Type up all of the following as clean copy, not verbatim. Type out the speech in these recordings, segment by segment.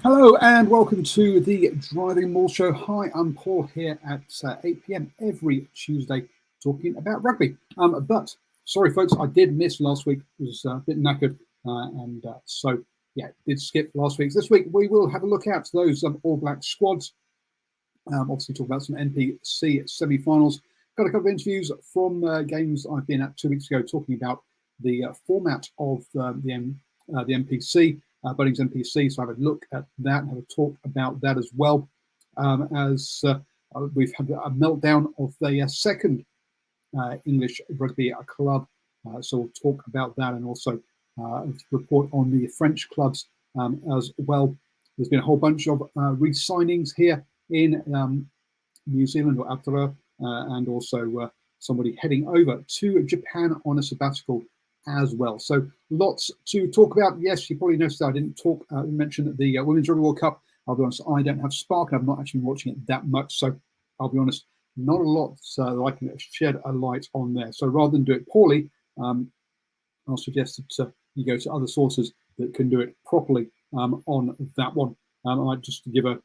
Hello and welcome to the Driving Maul Show. Hi, I'm Paul here at 8 p.m. every Tuesday talking about rugby. But sorry, folks, I did miss last week. It was a bit knackered, so did skip last week. This week we will have a look at those All Black squads. Obviously, talk about some NPC semi-finals. Got a couple of interviews from games I've been at 2 weeks ago, talking about the format of the NPC. Bunnings NPC, so have a look at that and have a talk about that as well, as we've had a meltdown of the second English rugby club, so we'll talk about that and also report on the French clubs as well. There's been a whole bunch of re-signings here in New Zealand or Aotearoa, and also somebody heading over to Japan on a sabbatical as well. So lots to talk about. Yes, you probably noticed I didn't mention the Women's Rugby World Cup. I'll be honest, I don't have Spark, and I'm not actually watching it that much. So I'll be honest, not a lot that I can shed a light on there. So rather than do it poorly, I'll suggest that you go to other sources that can do it properly on that one. I might just give a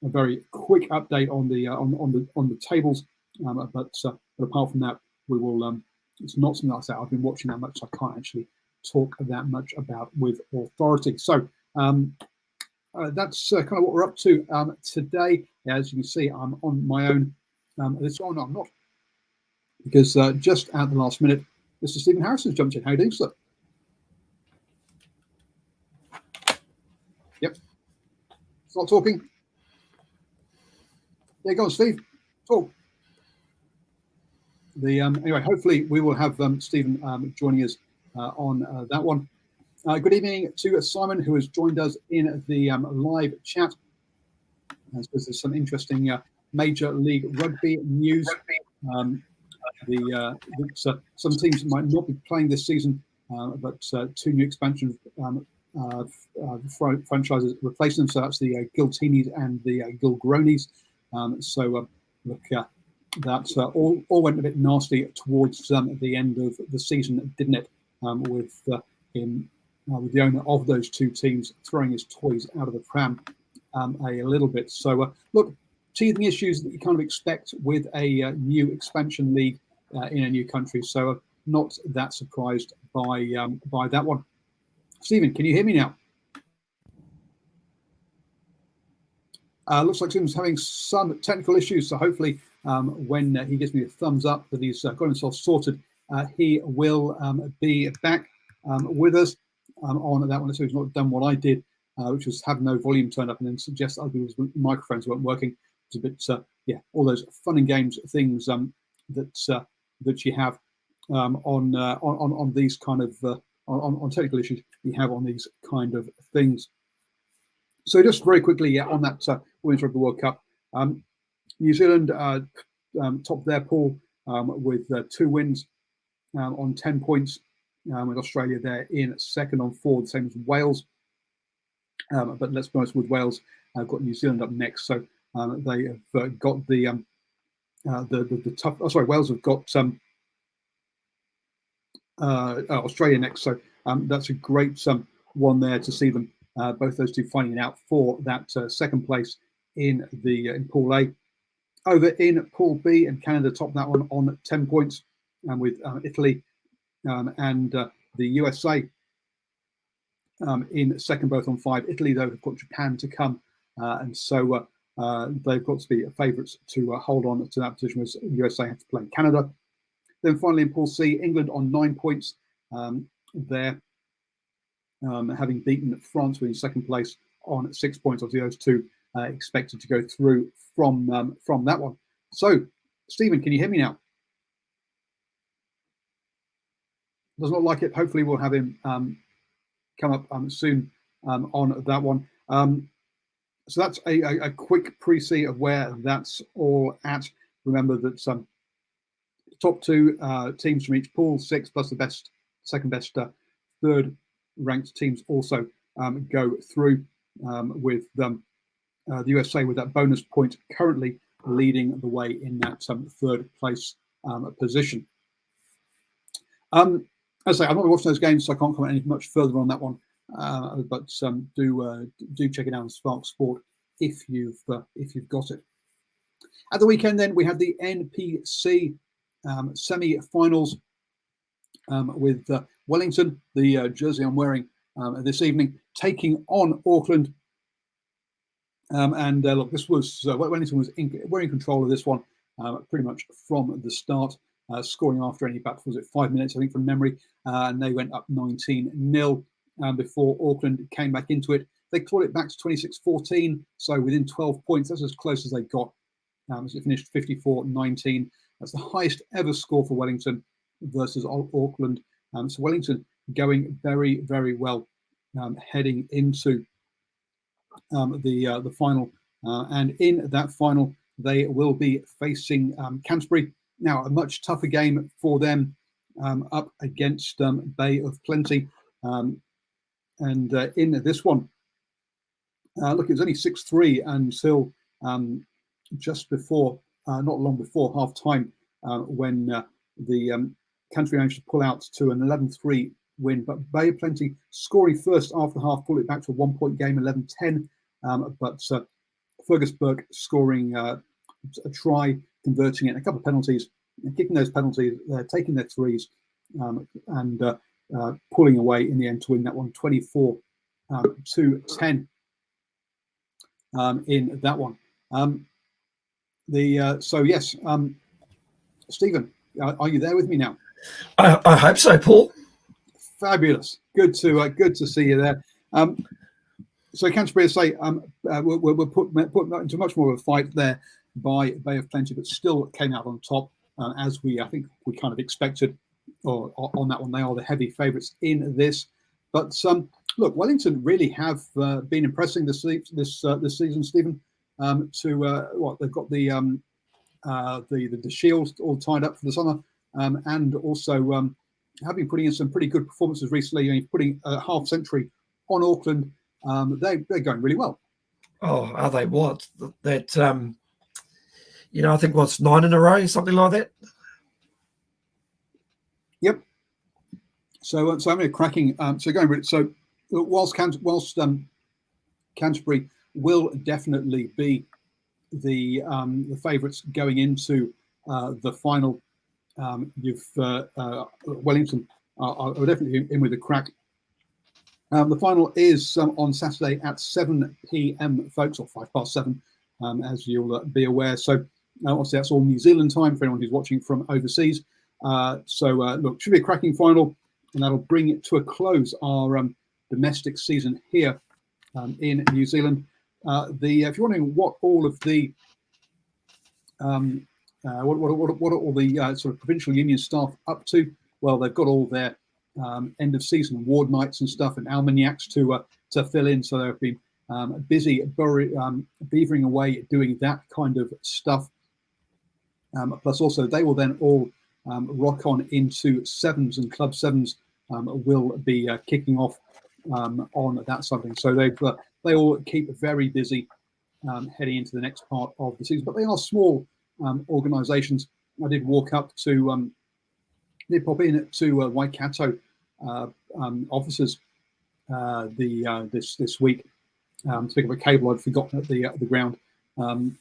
very quick update on the tables, but apart from that, we will. It's not something like that. I've been watching that much, so I can't actually talk that much about with authority. So that's kind of what we're up to today. As you can see, I'm on my own. This one I'm not, because just at the last minute, Mr. Stephen Harrison has jumped in. How are you doing, sir? Yep. Start talking. Yeah, go on, Steve. Talk. Anyway, hopefully we will have Stephen joining us on that one. Good evening to Simon, who has joined us in the live chat. I suppose there's some interesting Major League Rugby news. Some teams might not be playing this season, but two new expansion franchises replace them. So that's the Giltinis and the Gilgronis. That all went a bit nasty towards the end of the season, didn't it? With the owner of those two teams throwing his toys out of the pram a little bit. So look, teething issues that you kind of expect with a new expansion league in a new country. So not that surprised by that one. Stephen, can you hear me now? Looks like Stephen's having some technical issues, so hopefully when he gives me a thumbs up that he's got himself sorted, he will be back with us on that one. So he's not done what I did, which was have no volume turned up and then suggest other people's microphones weren't working. It's a bit, all those fun and games things that you have on these kind of on technical issues you have on these kind of things. So just very quickly on that Women's Rugby World Cup, New Zealand top their pool with 2 wins on 10 points, with Australia there in second on 4, the same as Wales. But let's be honest, with Wales, got New Zealand up next, so they have got the tough. Oh, sorry, Wales have got Australia next, so that's a great one there to see them. Both those two fighting it out for that second place in Pool A. Over in Pool B, and Canada top that one on 10 points, and with Italy and the USA in second, both on 5. Italy, though, have got Japan to come, and so they've got to be favourites to hold on to that position, as USA have to play Canada. Then finally in Pool C, England on 9 points there. Having beaten France in second place on 6 points. Obviously, those two expected to go through from that one. So, Stephen, can you hear me now? Does not like it. Hopefully, we'll have him come up soon on that one. So that's a quick pre-see of where that's all at. Remember that top 2 teams from each pool, 6 plus the second best third ranked teams also go through, with the USA with that bonus point currently leading the way in that third place position. As I say, I'm not watching those games, so I can't comment any much further on that one. but do check it out on Spark Sport if you've got it. At the weekend, then we had the NPC semi-finals with Wellington, the jersey I'm wearing this evening, taking on Auckland. Look, this was Wellington were in control of this one pretty much from the start, scoring after any about, was it 5 minutes, I think, from memory, and they went up 19-0 before Auckland came back into it. They clawed it back to 26-14, so within 12 points. That's as close as they got. So it finished 54-19. That's the highest ever score for Wellington versus Auckland. So Wellington going very, very well heading into the final. And in that final, they will be facing Canterbury. Now, a much tougher game for them up against Bay of Plenty. And in this one, look, it was only 6-3 until just before, not long before half time, when the Canterbury managed to pull out to an 11-3 win. But Bay of Plenty scoring first after half, pulled it back to a 1 point game, 11-10. But Fergus Burke scoring a try, converting it, and a couple of penalties, kicking those penalties, taking their threes, and pulling away in the end to win that one, 24-10 in that one. So yes, Stephen, are you there with me now? I hope so, Paul. Fabulous. Good to see you there. So Canterbury, say, we're put into much more of a fight there by Bay of Plenty, but still came out on top, as I think we kind of expected. Or on that one, they are the heavy favourites in this. But look, Wellington really have been impressing this season, Stephen. They've got the shield all tied up for the summer, and also have been putting in some pretty good performances recently. Putting a half century on Auckland. They're going really well. Oh, are they? What? That I think what's 9 in a row, something like that. Yep. So I'm going cracking. So whilst Canterbury will definitely be the favourites going into the final, Wellington are definitely in with a crack. The final is on Saturday at 7 p.m, folks, or 7:05, as you'll be aware. So obviously that's all New Zealand time for anyone who's watching from overseas. Look, should be a cracking final, and that'll bring it to a close our domestic season here in New Zealand. If you're wondering what all of the what are all the sort of provincial union staff up to, well, they've got all their end of season award nights and stuff and almanacs to fill in. So they've been busy beavering away doing that kind of stuff. Plus also they will then all rock on into sevens, and club sevens will be kicking off on that something. So they all keep very busy heading into the next part of the season. But they are small organisations. I did walk up to did pop in to Waikato offices this week to pick up a cable I'd forgotten at the ground from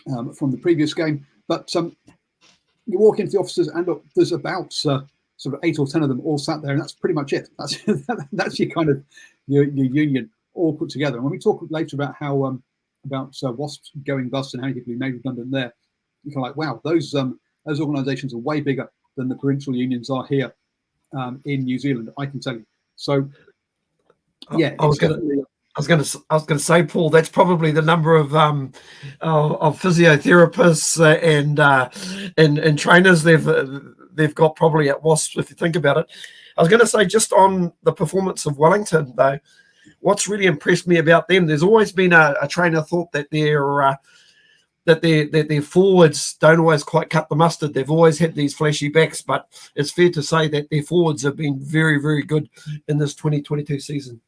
the previous game. But you walk into the offices and look, there's about sort of 8 or 10 of them all sat there, and that's pretty much it. That's your kind of your union all put together. And when we talk later about how about WASPs going bust and how many people made redundant there, you're kind of like, wow, those organisations are way bigger than the provincial unions are here in New Zealand, I can tell you. So yeah, I was going to say, Paul, that's probably the number of physiotherapists and trainers they've got probably at WASP, if you think about it. I was going to say, just on the performance of Wellington, though, what's really impressed me about them, there's always been a trainer thought that their forwards don't always quite cut the mustard. They've always had these flashy backs, but it's fair to say that their forwards have been very, very good in this 2022 season.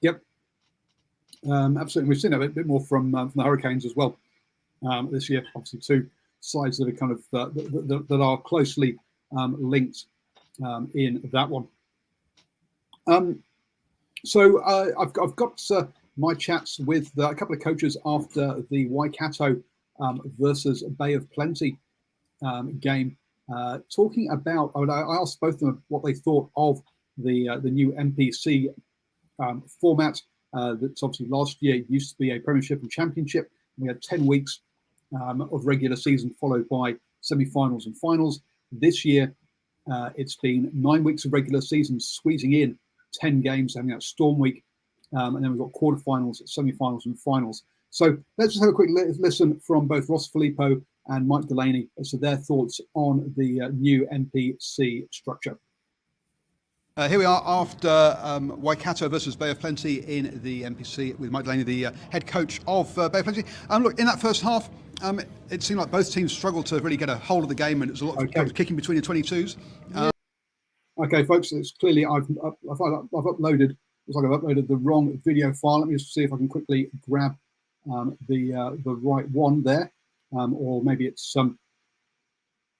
Yep. Absolutely. We've seen a bit more from the Hurricanes as well this year. Obviously, two sides that are kind of that are closely linked in that one. So I've got my chats with a couple of coaches after the Waikato versus Bay of Plenty game, talking about. I asked both of them what they thought of the new NPC format. That's obviously last year used to be a Premiership and Championship. We had 10 weeks of regular season followed by semi-finals and finals. This year, it's been 9 weeks of regular season, squeezing in 10 games, having that Storm Week, and then we've got quarterfinals, semi-finals, and finals. So let's just have a quick listen from both Ross Filippo and Mike Delaney as to their thoughts on the new NPC structure. Here we are after Waikato versus Bay of Plenty in the NPC with Mike Delaney, the head coach of Bay of Plenty. Look, in that first half, it seemed like both teams struggled to really get a hold of the game, and it was a lot of kicking between the 22s. Okay, folks, it's clearly I've uploaded. Looks like I've uploaded the wrong video file. Let me just see if I can quickly grab the right one there, or maybe it's or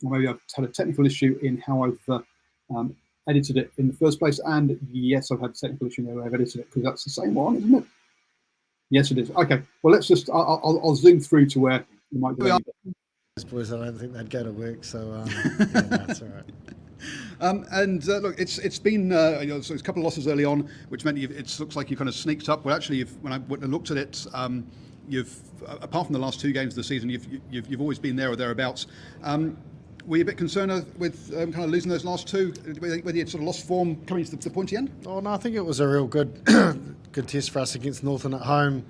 maybe I've had a technical issue in how I've edited it in the first place. And yes, I've had a technical issue in the way I've edited it, because that's the same one, isn't it? Yes, it is. Okay, well, let's just I'll zoom through to where you might be. Boys, I don't think they'd go to work, so yeah, that's all right. Look, it's been so it's a couple of losses early on, which meant it looks like you kind of sneaked up. Well, actually, when I looked at it, you've apart from the last 2 games of the season, you've always been there or thereabouts. Were you a bit concerned with kind of losing those last 2? Whether you sort of lost form coming to the pointy end? Oh no, I think it was a real good good test for us against Northern at home,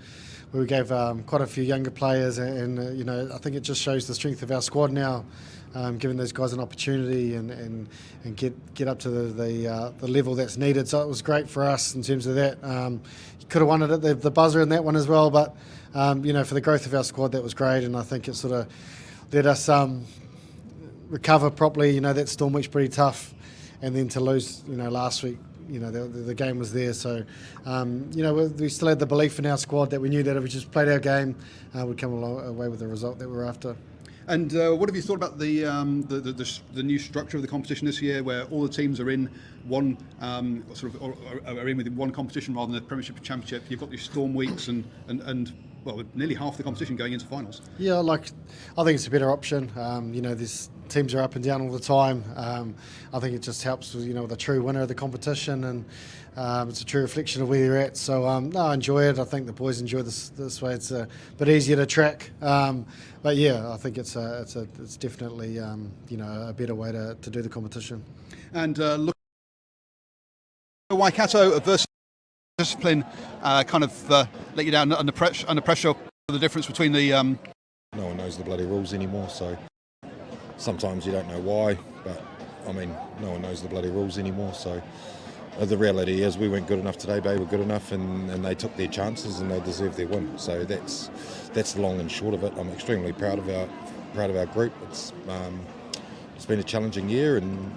where we gave quite a few younger players, and I think it just shows the strength of our squad now. Giving those guys an opportunity and get up to the level that's needed. So it was great for us in terms of that. You could have won it at the buzzer in that one as well, but for the growth of our squad, that was great, and I think it sort of let us recover properly. That Storm Week's pretty tough, and then to lose last week, the game was there. So we still had the belief in our squad that we knew that if we just played our game, we'd come away with the result that we were after. And what have you thought about the new structure of the competition this year, where all the teams are in one are in within one competition rather than the Premiership and Championship? You've got these Storm Weeks and well, nearly half the competition going into finals. Yeah, I think it's a better option. These teams are up and down all the time. I think it just helps with the true winner of the competition, and it's a true reflection of where you're at. So I enjoy it. I think the boys enjoy this way. It's a bit easier to track. But yeah, I think it's definitely a better way to do the competition. And look, Waikato versus discipline kind of let you down under pressure. The difference between the no one knows the bloody rules anymore, so sometimes you don't know why, but I mean, no one knows the bloody rules anymore, so the reality is we weren't good enough today. Bay were good enough, and they took their chances and they deserved their win. So that's the long and short of it. I'm extremely proud of our group. It's been a challenging year, and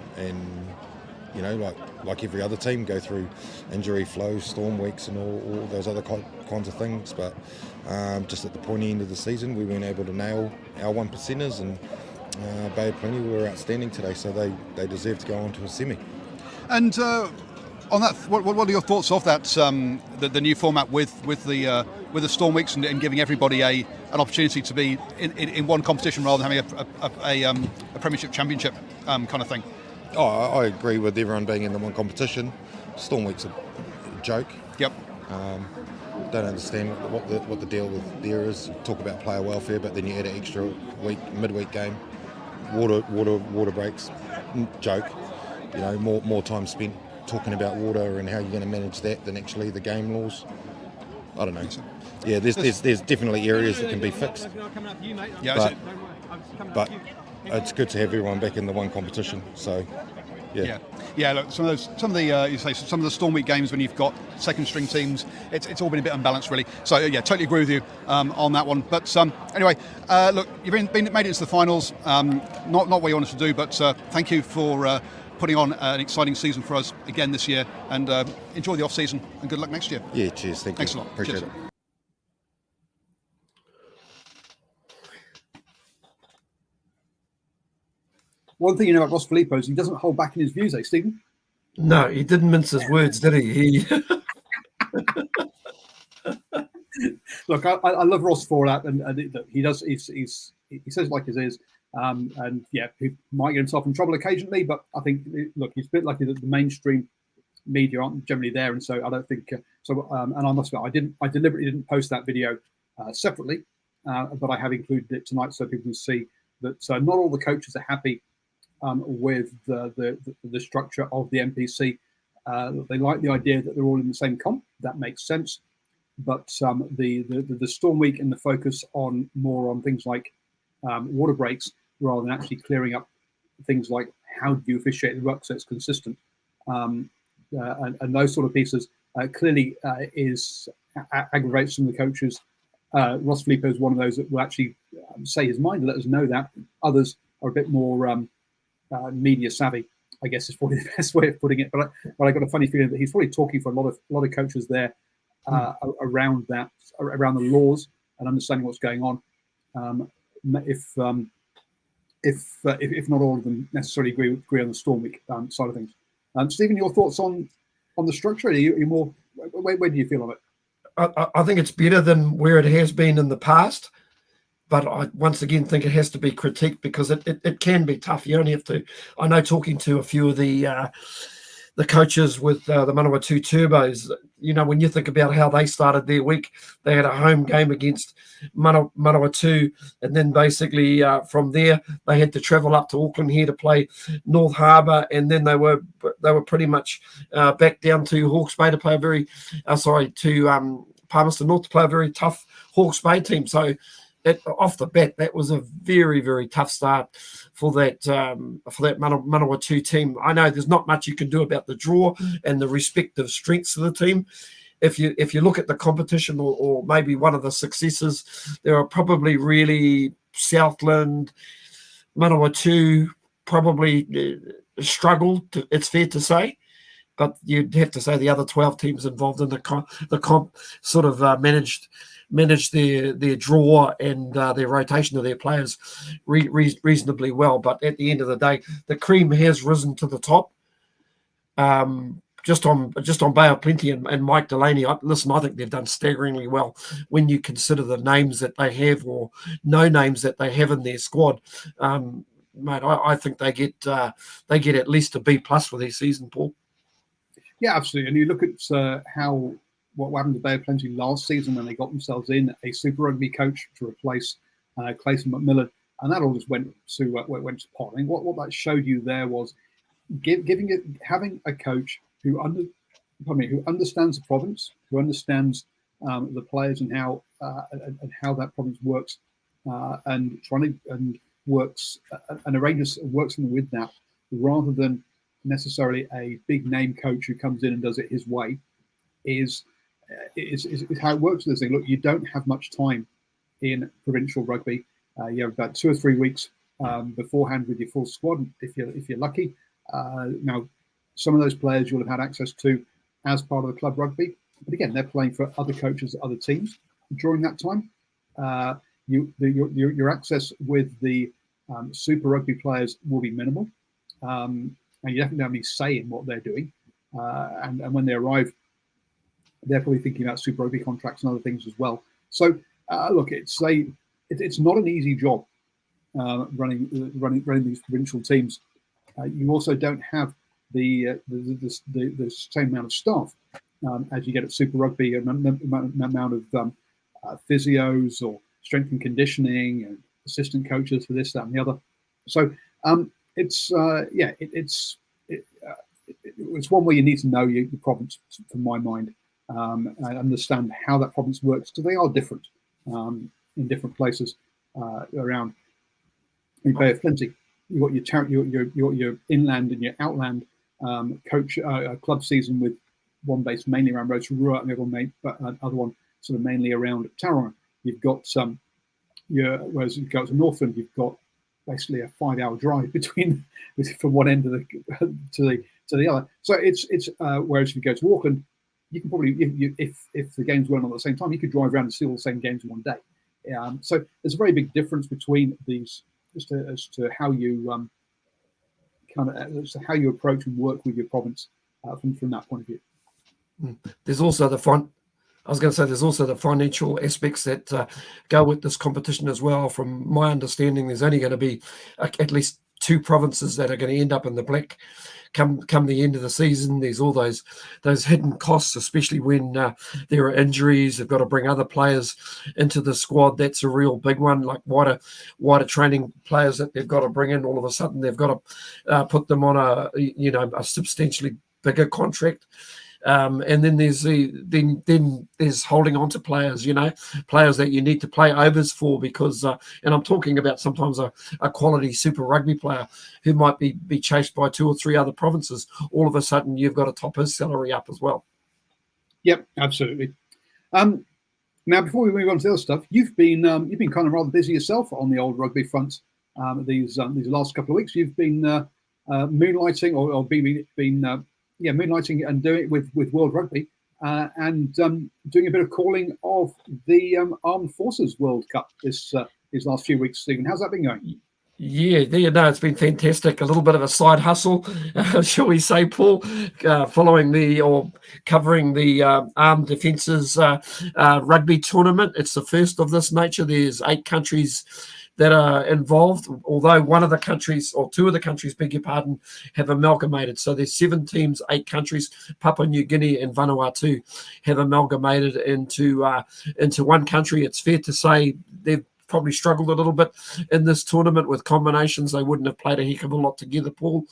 like every other team, go through injury flow, Storm Weeks, and all those other kinds of things. But just at the pointy end of the season, we weren't able to nail our 1%ers, and Bay of Plenty were outstanding today, so they deserve to go on to a semi. And on that, what are your thoughts of that? The new format with the Storm Weeks and giving everybody an opportunity to be in one competition rather than having a Premiership Championship kind of thing. Oh, I agree with everyone being in the one competition. Storm Week's a joke. Yep. Don't understand what the deal with there is. Talk about player welfare, but then you add an extra midweek game. Water breaks, joke. More time spent talking about water and how you're going to manage that than actually the game laws. I don't know. Yeah, there's definitely areas that can be fixed. Yeah, but it's good to have everyone back in the one competition. So, yeah. Look, some of the Storm Week games when you've got second string teams, it's all been a bit unbalanced really. So yeah, totally agree with you on that one. But anyway, look, you've made it into the finals. Not what you wanted to do, but thank you for putting on an exciting season for us again this year, and enjoy the off season and good luck next year. Yeah, cheers. Thanks a lot. Appreciate it. One thing you know about Ross Filippo is he doesn't hold back in his views, Stephen? No, he didn't mince his words, did he? look, I love Ross for that, and look, he does. He says it like it is, and yeah, he might get himself in trouble occasionally, but I think look, he's a bit lucky that the mainstream media aren't generally there, and so I don't think so. And I must admit, I deliberately didn't post that video separately, but I have included it tonight so people can see that not all the coaches are happy with the structure of the NPC. They like the idea that they're all in the same comp. That makes sense. But the Storm Week and the focus on more on things like water breaks rather than actually clearing up things like how do you officiate the ruck so it's consistent, and those sort of pieces clearly aggravates some of the coaches. Ross Filippo is one of those that will actually say his mind, let us know that. Others are a bit more media savvy, I guess is probably the best way of putting it. But I got a funny feeling that he's probably talking for a lot of coaches there around the laws and understanding what's going on. If not all of them necessarily agree on the Storm Week side of things. Stephen, your thoughts on the structure? Are you more? Where do you feel on it? I think it's better than where it has been in the past, but I once again think it has to be critiqued because it can be tough. You only have to. I know talking to a few of the coaches with the Manawatu Turbos, you know, when you think about how they started their week, they had a home game against Manawatu, and then basically from there they had to travel up to Auckland here to play North Harbour, and then they were pretty much back down to Hawke's Bay to play a very Palmerston North to play a very tough Hawke's Bay team. So off the bat, that was a very, very tough start for that Manawatu team. I know there's not much you can do about the draw and the respective strengths of the team. If you look at the competition or maybe one of the successes, there are probably really Southland, Manawatu probably struggled. It's fair to say. But you'd have to say the other 12 teams involved in the comp sort of managed their draw and their rotation of their players reasonably well. But at the end of the day, the cream has risen to the top. Just on Bay of Plenty and Mike Delaney, I think they've done staggeringly well when you consider the names that they have or no names that they have in their squad. Mate, I think they get at least a B+ for their season, Paul. Yeah, absolutely. And you look at what happened to Bay of Plenty last season when they got themselves in a Super Rugby coach to replace Clayton McMillan, and that all just went to pot. I think what that showed you there was having a coach who understands the province, who understands the players and how that province works, and works something with that, rather than necessarily a big name coach who comes in and does it his way, is how it works with this thing. Look, you don't have much time in provincial rugby. You have about 2 or 3 weeks beforehand with your full squad, if you're lucky. Now, some of those players you'll have had access to as part of the club rugby, but again, they're playing for other coaches at other teams during that time. Your access with the Super Rugby players will be minimal. And you definitely have any say in what they're doing. And when they arrive, they're probably thinking about Super Rugby contracts and other things as well. So look, it's not an easy job running these provincial teams. You also don't have the same amount of staff as you get at Super Rugby, an amount of physios or strength and conditioning and assistant coaches for this, that, and the other. So it's one where you need to know your province, from my mind, and understand how that province works, because they are different in different places around. In Bay of Plenty, you've got your inland and your outland club season, with one based mainly around Rotorua and the other one sort of mainly around Tauranga. You've got whereas you go to Northland, you've got basically a 5-hour drive from one end of to the other. So it's whereas if you go to Auckland, you can probably, if the games weren't on at the same time, you could drive around and see all the same games in one day. So there's a very big difference between these as to how you how you approach and work with your province from that point of view. There's also the I was going to say there's also the financial aspects that go with this competition as well. From my understanding, there's only going to be at least 2 provinces that are going to end up in the black come the end of the season. There's all those hidden costs, especially when there are injuries. They've got to bring other players into the squad. That's a real big one, like wider training players that they've got to bring in. All of a sudden, they've got to put them on a substantially bigger contract. And then there's there's holding on to players, players that you need to play overs for, because and I'm talking about sometimes a quality Super Rugby player who might be chased by 2 or 3 other provinces. All of a sudden, you've got to top his salary up as well. Yep, absolutely. Now, before we move on to the other stuff, you've been kind of rather busy yourself on the old rugby front these last couple of weeks. You've been moonlighting or been moonlighting and doing it with World Rugby and doing a bit of calling of the Armed Forces World Cup these last few weeks. Stephen, how's that been going? Yeah, it's been fantastic. A little bit of a side hustle, shall we say, Paul, covering the Armed Defences Rugby Tournament. It's the first of this nature. There's 8 countries that are involved, although one of the countries, or 2 of the countries, beg your pardon, have amalgamated. So there's 7 teams, 8 countries. Papua New Guinea and Vanuatu have amalgamated into one country. It's fair to say they've probably struggled a little bit in this tournament with combinations. They wouldn't have played a heck of a lot together, Paul,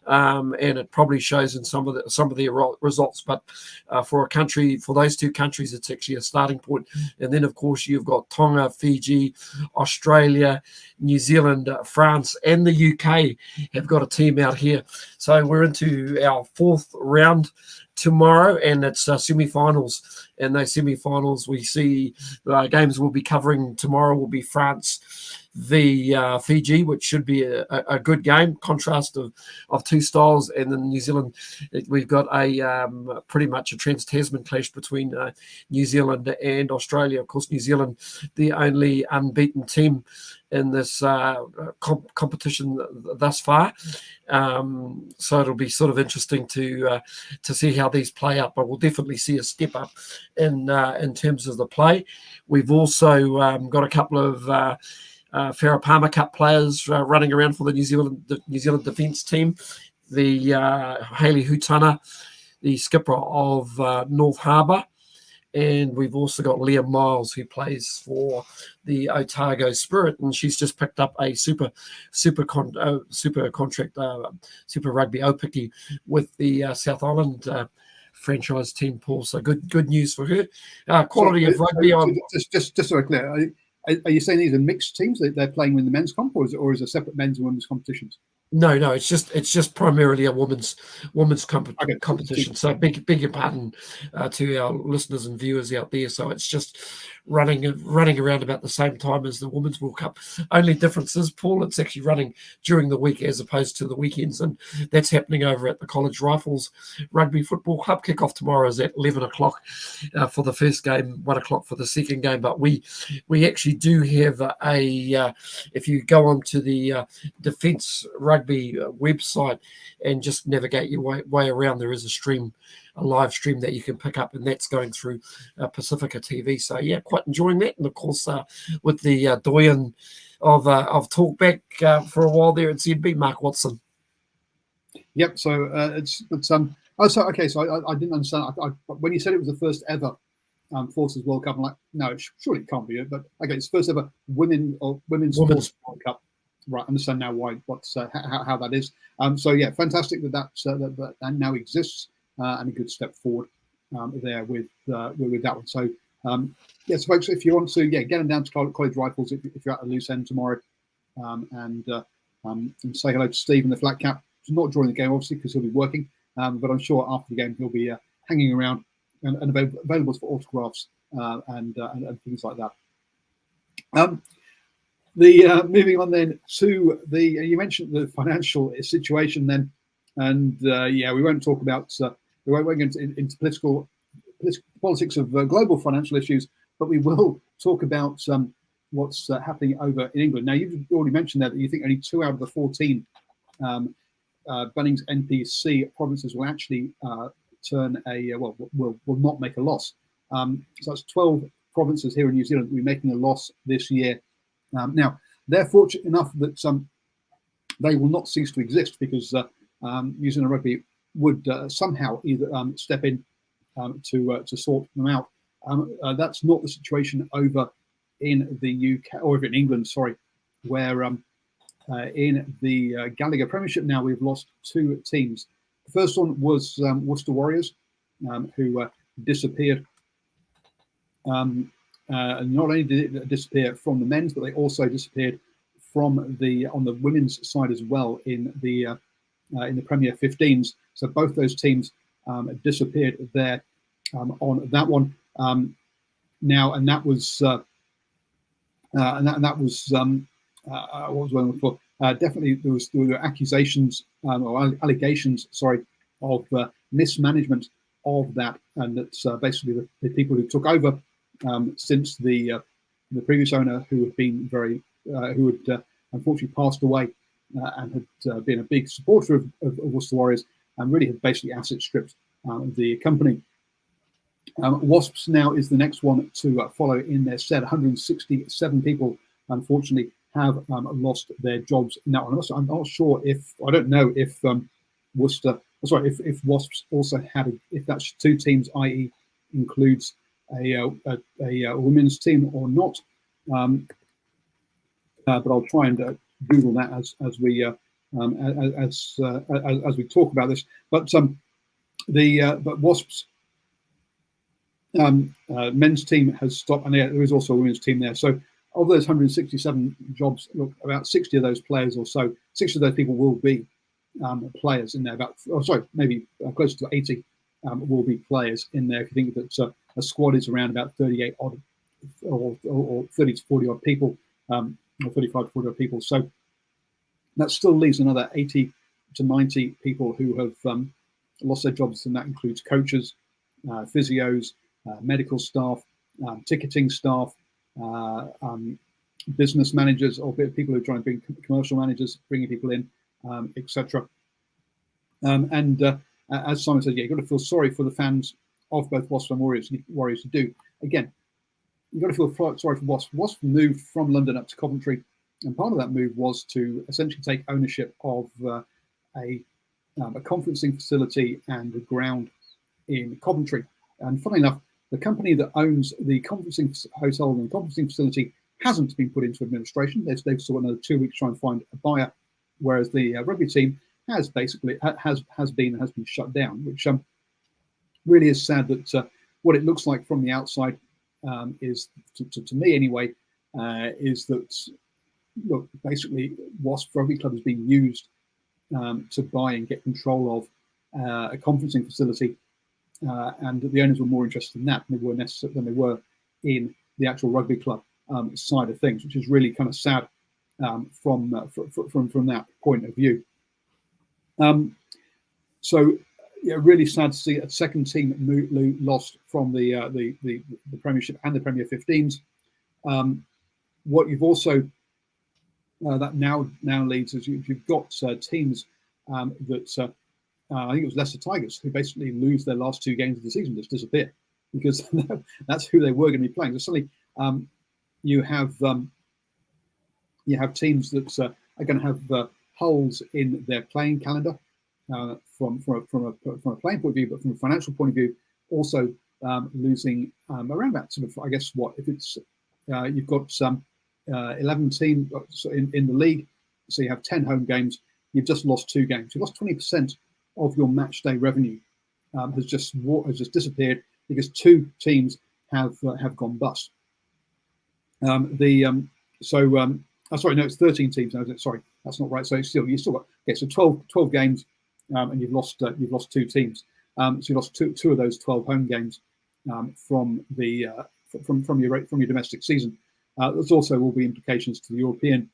and it probably shows in some of the results. But for those 2 countries, it's actually a starting point. And then, of course, you've got Tonga, Fiji, Australia, New Zealand, France, and the UK have got a team out here. So we're into our 4th round tomorrow, and it's semi-finals. And those semi-finals, we see the games we'll be covering tomorrow will be France v Fiji, which should be a good game, contrast of 2 styles. And then New Zealand, we've got a pretty much a trans-Tasman clash between New Zealand and Australia. Of course, New Zealand, the only unbeaten team in this competition thus far. So it'll be sort of interesting to see how these play out, but we'll definitely see a step up in terms of the play. We've also got a couple of Farah Palmer Cup players running around for the New Zealand defence team. The Hayley Hutana, the skipper of North Harbour. And we've also got Liam Miles, who plays for the Otago Spirit, and she's just picked up a super contract, Super Rugby Opiki with the South Island franchise team, Paul. So good news for her. Quality of rugby on. Just so I'm clear, are you saying these are mixed teams that they're playing in the men's comp, or is it separate men's and women's competitions? No, it's just primarily a women's competition. So beg your pardon to our listeners and viewers out there. So it's just running around about the same time as the Women's World Cup. Only difference is, Paul, it's actually running during the week as opposed to the weekends, and that's happening over at the College Rifles Rugby Football Club. Kickoff tomorrow is at 11 o'clock for the first game, 1 o'clock for the second game. But we actually do have if you go onto the Defence Rugby website and just navigate your way around, there is a live stream that you can pick up, and that's going through Pacifica TV. So yeah, quite enjoying that. And of course, with the doyen of talkback for a while there at ZB, Mark Watson. Yep. So So I didn't understand. When you said it was the first ever Forces World Cup, I'm like, no, surely it can't be it. But okay, it's first ever women's Forces World Cup. Right, understand now how that is. So yeah, fantastic that now exists, and a good step forward there with that one. So yes, folks, if you want to get them down to College Rifles if you're at the loose end tomorrow, and say hello to Steve in the flat cap. He's not joining the game obviously because he'll be working, but I'm sure after the game he'll be hanging around and available for autographs and things like that. Moving on then to you mentioned the financial situation then, and we won't talk about we won't get into politics of global financial issues, but we will talk about what's happening over in England. Now, you've already mentioned there that you think only 2 out of the 14 Bunnings NPC provinces will actually turn will not make a loss So that's 12 provinces here in New Zealand will be making a loss this year. Now, they're fortunate enough that they will not cease to exist because New Zealand Rugby would somehow either step in to sort them out. That's not the situation over in the UK, or over in England, sorry, where in the Gallagher Premiership now we've lost 2 teams. The first one was Worcester Warriors, who disappeared. Not only did it disappear from the men's, but they also disappeared from on the women's side as well in the Premier 15s. So both those teams disappeared there on that one. Now, and that was what was going on for. Definitely, there were accusations or allegations, sorry, of mismanagement of that, and that's basically the people who took over since the previous owner, who had been who had unfortunately passed away and had been a big supporter of Worcester Warriors, and really had basically asset stripped the company. Wasps now is the next one to follow in their stead. 167 people, unfortunately, have lost their jobs now. I'm not sure if, I don't know if if Wasps also had, if that's 2 teams, i.e. includes a women's team or not. But I'll try and Google that as we talk about this. But but Wasps men's team has stopped, and there is also a women's team there. So of those 167 jobs, look, about 60 of those players or so, 60 of those people will be players in there. Maybe close to 80 will be players in there. If you think that a squad is around about 38 odd or 30 to 40 odd people, or 35 to 40 odd people. So that still leaves another 80 to 90 people who have lost their jobs, and that includes coaches, physios, medical staff, ticketing staff, business managers, or people who are trying to bring commercial managers, bringing people in, etc. As Simon said, you've got to feel sorry for the fans of both Wasps and Warriors to do. Again, you've got to feel sorry for Wasps. Wasps moved from London up to Coventry, and part of that move was to essentially take ownership of a conferencing facility and a ground in Coventry. And funnily enough, the company that owns the conferencing hotel and the conferencing facility hasn't been put into administration. They've still got another 2 weeks to try and find a buyer, whereas the rugby team has basically been shut down, which really is sad. That what it looks like from the outside is, to me anyway, is that, look, basically Wasp Rugby Club is being used to buy and get control of a conferencing facility. And the owners were more interested in that than they were in the actual rugby club side of things, which is really kind of sad from that point of view. So yeah, really sad to see a second team lost from the Premiership and the Premier 15s. What you've also that now leads is you've got teams that. I think it was Leicester Tigers who basically lose their last 2 games of the season, just disappear, because that's who they were going to be playing. So suddenly you have teams that are going to have holes in their playing calendar from a playing point of view, but from a financial point of view, also losing around about sort of, I guess, what if it's you've got 11 teams in the league, so you have 10 home games. You've just lost 2 games. You've lost 20% of your match day revenue has just disappeared because 2 teams have gone bust. Sorry, no, it's 13 teams now. Sorry, that's not right. So you still got so 12 games, and you've lost 2 teams. So you lost two of those 12 home games from your domestic season. There's also will be implications to the European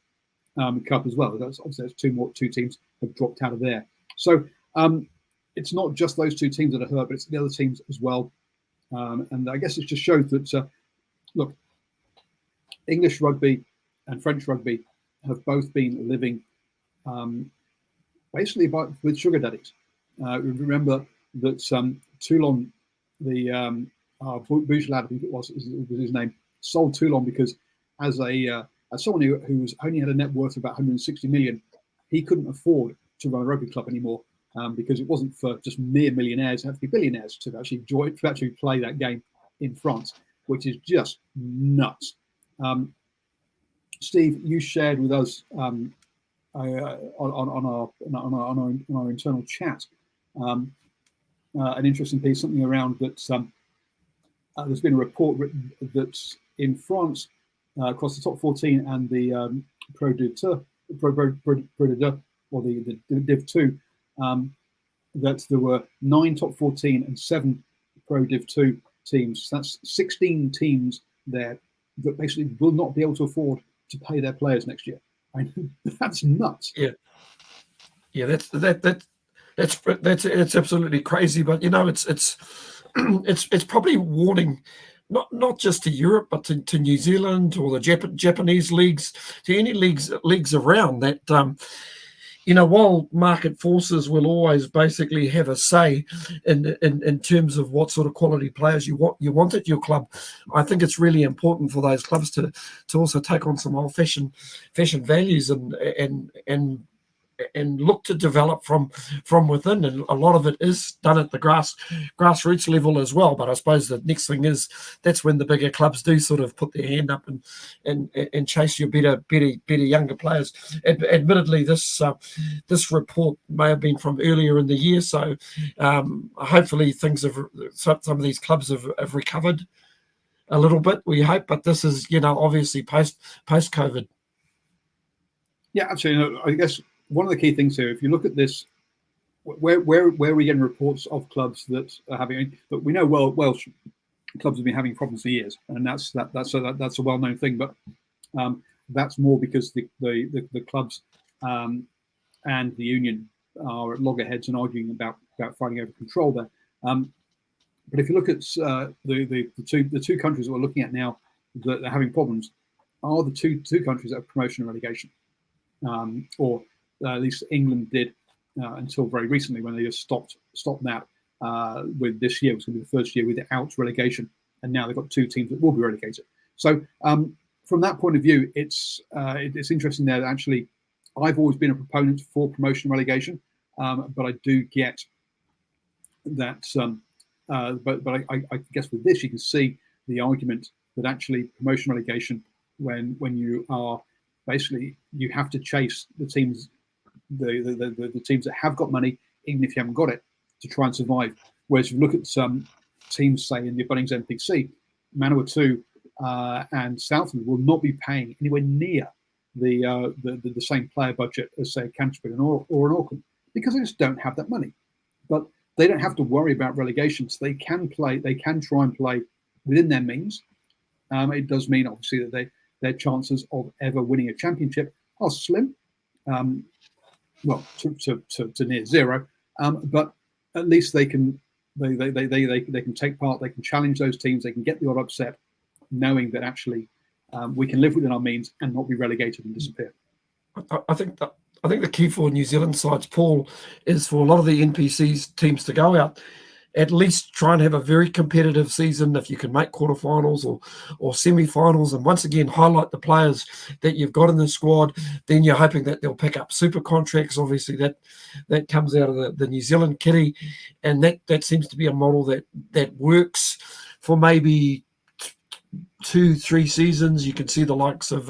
Cup as well. That's obviously 2 teams have dropped out of there. So it's not just those 2 teams that are hurt, but it's the other teams as well. And I guess it just shows that, look, English rugby and French rugby have both been living basically with sugar daddies. Remember that Toulon, the Bouchelad, I think it was his name, sold Toulon because as someone who only had a net worth of about 160 million, he couldn't afford to run a rugby club anymore because it wasn't for just mere millionaires; it had to be billionaires to actually play that game in France, which is just nuts. Steve, you shared with us on our internal chat an interesting piece, something around that. There's been a report written that in France, across the top 14 and the Pro Div 2, or the Div 2, that there were 9 top 14 and 7 Pro Div 2 teams. That's 16 teams there that basically will not be able to afford to pay their players next year. I mean, that's nuts. Yeah, that's absolutely crazy. But it's it's probably warning, not just to Europe, but to New Zealand or the Japanese leagues, to any leagues around that. While market forces will always basically have a say in terms of what sort of quality players you want at your club, I think it's really important for those clubs to also take on some old-fashioned values and look to develop from within, and a lot of it is done at the grassroots level as well. But I suppose the next thing is that's when the bigger clubs do sort of put their hand up and chase your better younger players. Admittedly, this report may have been from earlier in the year, so hopefully some of these clubs have recovered a little bit, we hope. But this is obviously post COVID. Yeah, absolutely. I guess one of the key things here, if you look at this, where we get reports of clubs that are having, but we know Welsh clubs have been having problems for years, and that's a well-known thing. But that's more because the clubs and the union are at loggerheads and arguing about fighting over control there. But if you look at the two countries that we're looking at now that are having problems, are the two countries that have promotion and relegation, or at least England did until very recently, when they just stopped that. With this year, it was going to be the first year without relegation, and now they've got 2 teams that will be relegated. So from that point of view, it's interesting there that actually I've always been a proponent for promotion and relegation, but I do get that. But I guess with this, you can see the argument that actually promotion and relegation, when you are basically, you have to chase the teams. The teams that have got money, even if you haven't got it, to try and survive. Whereas if you look at some teams, say in the Bunnings NPC, Manawatu and Southland will not be paying anywhere near the same player budget as, say, Canterbury or an Auckland, because they just don't have that money. But they don't have to worry about relegation, so they can try and play within their means. It does mean obviously that their chances of ever winning a championship are slim. Well, to near zero, but at least they can take part. They can challenge those teams. They can get the odd upset, knowing that actually we can live within our means and not be relegated and disappear. I think the key for New Zealand sides, Paul, is for a lot of the NPCs teams to go out, at least try and have a very competitive season. If you can make quarterfinals or semi-finals, and once again highlight the players that you've got in the squad, then you're hoping that they'll pick up super contracts. Obviously, that comes out of the New Zealand kitty, and that seems to be a model that works for maybe 2-3 seasons. You can see the likes of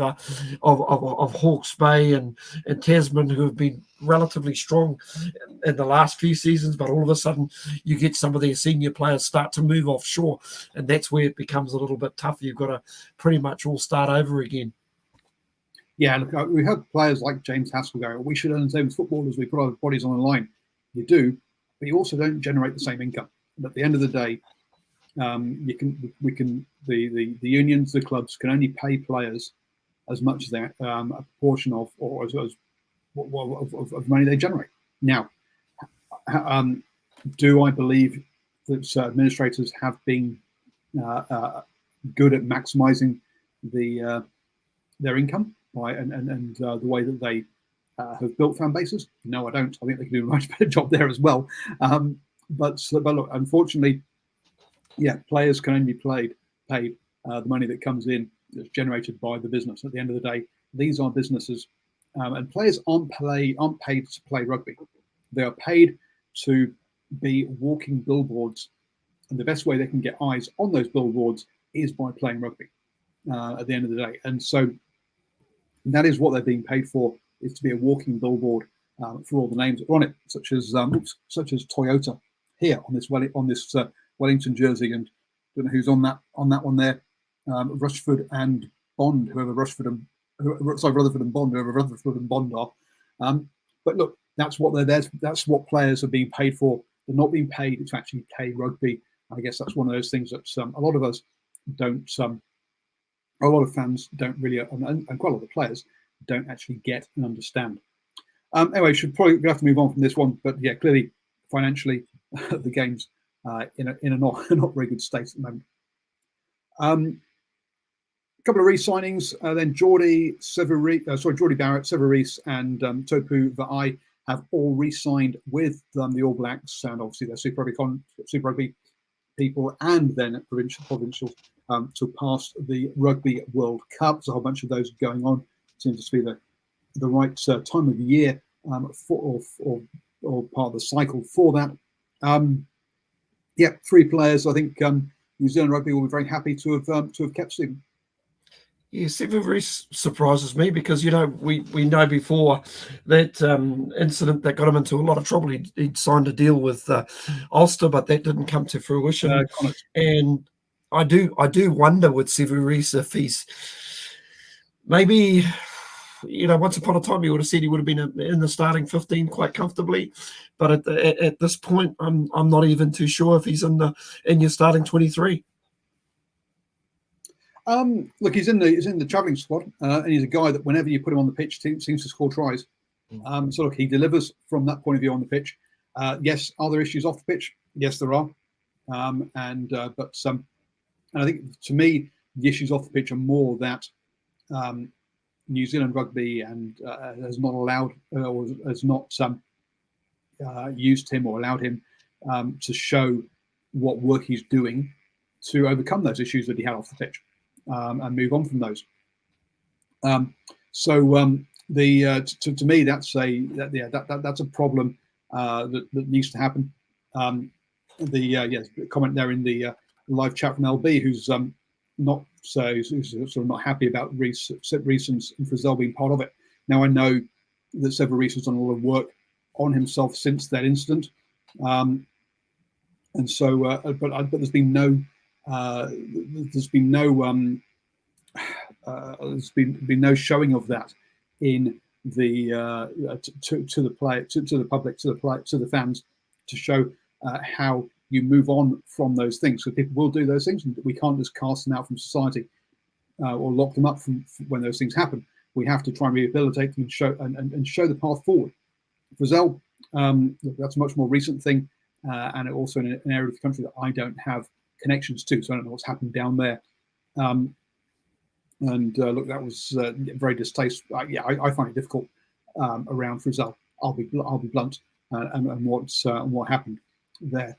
Hawke's Bay and Tasman, who have been relatively strong in the last few seasons, but all of a sudden you get some of their senior players start to move offshore, and that's where it becomes a little bit tougher. You've got to pretty much all start over again. Yeah, look, we have players like James Haskell go, we should earn the same as footballers, we put our bodies on the line. You do, but you also don't generate the same income. And at the end of the day, the unions, the clubs can only pay players as much as a proportion of, or as money they generate. Now, do I believe that administrators have been good at maximising their income and the way that they have built fan bases? No, I don't. I think they can do a much better job there as well. But look, unfortunately, players can only be paid the money that comes in that's generated by the business. At the end of the day, these are businesses, and players aren't paid to play rugby. They are paid to be walking billboards, and the best way they can get eyes on those billboards is by playing rugby. At the end of the day, and so that is what they're being paid for, is to be a walking billboard for all the names that are on it, such as Toyota here on this Wellington jersey, and I don't know who's on that one there. Rutherford and Bond, Rutherford and Bond, whoever Rutherford and Bond are. But look, that's what they're there. That's what players are being paid for. They're not being paid to actually play rugby. I guess that's one of those things that a lot of us don't. A lot of fans don't really, and quite a lot of players don't actually get and understand. Anyway, should probably have to move on from this one. But yeah, clearly, financially, the game's in a not very good state at the moment. A couple of re-signings. Then Geordie Barrett, Severis, and Topu Va'ai have all re-signed with the All Blacks, and obviously their Super Rugby people, and then at provincial to pass the Rugby World Cup. There's a whole bunch of those going on. Seems to be the right time of the year or part of the cycle for that. Three players. I think New Zealand Rugby will be very happy to have kept Stephen. Yeah, Severis surprises me because, we know before that incident that got him into a lot of trouble. He'd signed a deal with Ulster, but that didn't come to fruition. And I do wonder with Severis if he's maybe, once upon a time he would have said he would have been in the starting 15 quite comfortably, but at this point I'm not even too sure if he's in your starting 23. Look, he's in the travelling squad, and he's a guy that whenever you put him on the pitch, seems to score tries. So look, he delivers from that point of view on the pitch. Yes, are there issues off the pitch? Yes, there are. But I think to me the issues off the pitch are more that New Zealand Rugby has not allowed or has not used him or allowed him to show what work he's doing to overcome those issues that he had off the pitch. And move on from those. To me, that's a problem that needs to happen. The comment there in the live chat from LB, who's sort of not happy about Reece and Frizzell being part of it. Now I know that Severis has done a lot of work on himself since that incident, but there's been no. There's been no showing of that in the to the public, to the fans, to show how you move on from those things. So people will do those things, and we can't just cast them out from society or lock them up from when those things happen. We have to try and rehabilitate them and show the path forward. Frizzell, that's a much more recent thing, and also in an area of the country that I don't have connections to, so I don't know what's happened down there. Look, that was very distasteful. I find it difficult around Frizzell. I'll be blunt, and what happened there.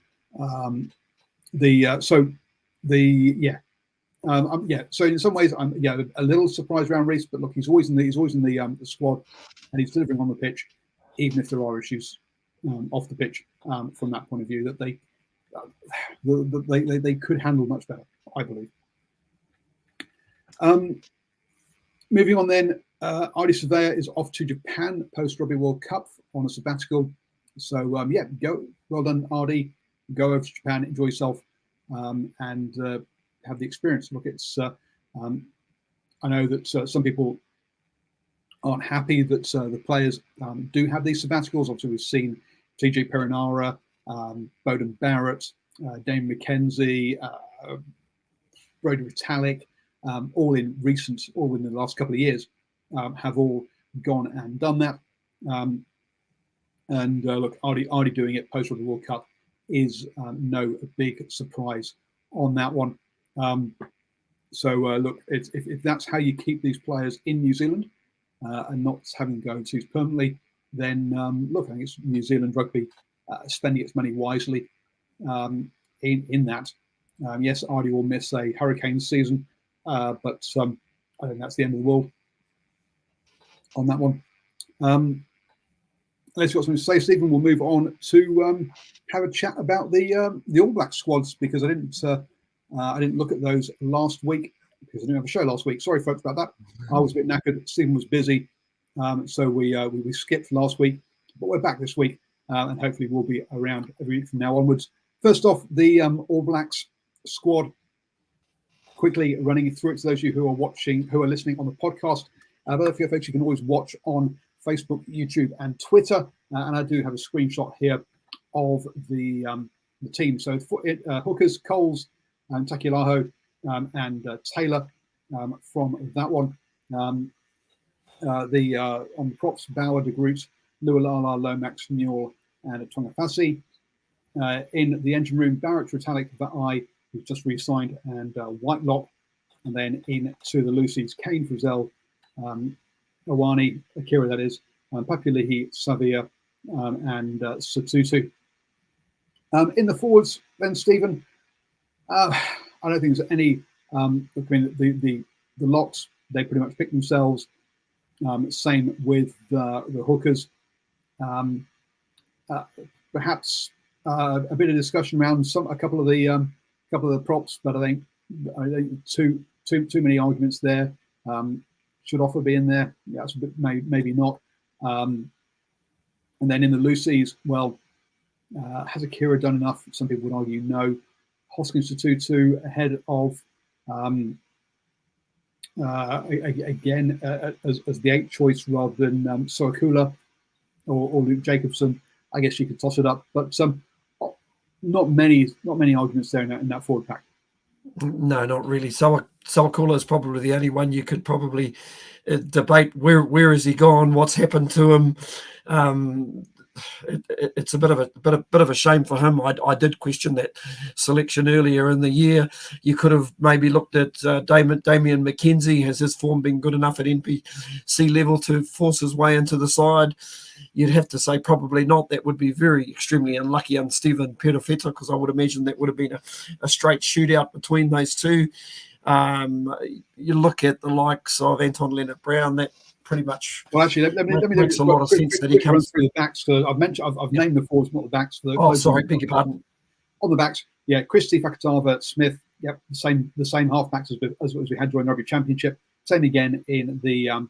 So in some ways, I'm a little surprised around Reece, but look, he's always in the squad, and he's delivering on the pitch, even if there are issues off the pitch from that point of view that they could handle much better, I believe. Moving on then, Artie Surveyor is off to Japan post Rugby World Cup on a sabbatical. So go, well done, Artie. Go over to Japan, enjoy yourself, and have the experience. Look, it's I know that some people aren't happy that the players do have these sabbaticals. Obviously, we've seen TJ Perinara, Bowden Barrett, Dane McKenzie, Brodie Retallick, all in the last couple of years, have all gone and done that. Look, Artie doing it post Rugby World Cup is no big surprise on that one. Look, if that's how you keep these players in New Zealand and not having to go overseas permanently, then look, I think it's New Zealand Rugby spending its money wisely in that. Yes, Ardy will miss a hurricane season, but I think that's the end of the world on that one. Unless you've got something to say, Stephen, we'll move on to have a chat about the All Black squads, because I didn't look at those last week because I didn't have a show last week. Sorry, folks, about that. I was a bit knackered. Stephen was busy, so we skipped last week, but we're back this week, and hopefully we'll be around every week from now onwards. First off, the All Blacks squad. Quickly running through it to those of you who are listening on the podcast. But if you folks, you can always watch on Facebook, YouTube, and Twitter. And I do have a screenshot here of the team. So hookers, Coles, Takilaho, and Taylor from that one. On the props, Bauer, De Groot, Lualala, Lomax, Muir, and Tongafasi. In the engine room, Barrett, Ritalik, Va'ai, who's just re-signed, and Whitelock. And then into the Lucy's, Kane, Frizzell, Awani, Akira, that is, Papulihi, Savia, and Satutu. In the forwards, then, Stephen, I don't think there's any. I mean, the locks, they pretty much pick themselves. Same with the hookers. Perhaps a bit of discussion around a couple of the props, but I think too many arguments there. Should Offer be in there? Yeah, it's a bit, maybe not. And then in the Lucy's, well, has Akira done enough? Some people would argue no. Hoskins to 2-2 ahead of again as the 8th choice rather than Soakula or Luke Jacobson. I guess you could toss it up, but not many arguments there in that forward pack. No, not really. Soakula is probably the only one you could probably debate. Where has he gone? What's happened to him? It's a bit of a shame for him. I did question that selection earlier in the year. You could have maybe looked at Damian McKenzie. Has his form been good enough at NPC level to force his way into the side? You'd have to say probably not. That would be extremely unlucky on Stephen Perofeta, because I would imagine that would have been a straight shootout between those two. You look at the likes of Anton Leonard-Brown, that pretty much makes a lot of sense that he comes through the backs. I've named the forwards, not the backs. Beg your pardon. On the backs, yeah, Christie, Fakatava, Smith, yep, the same half backs as we had during the Rugby Championship. Same again in the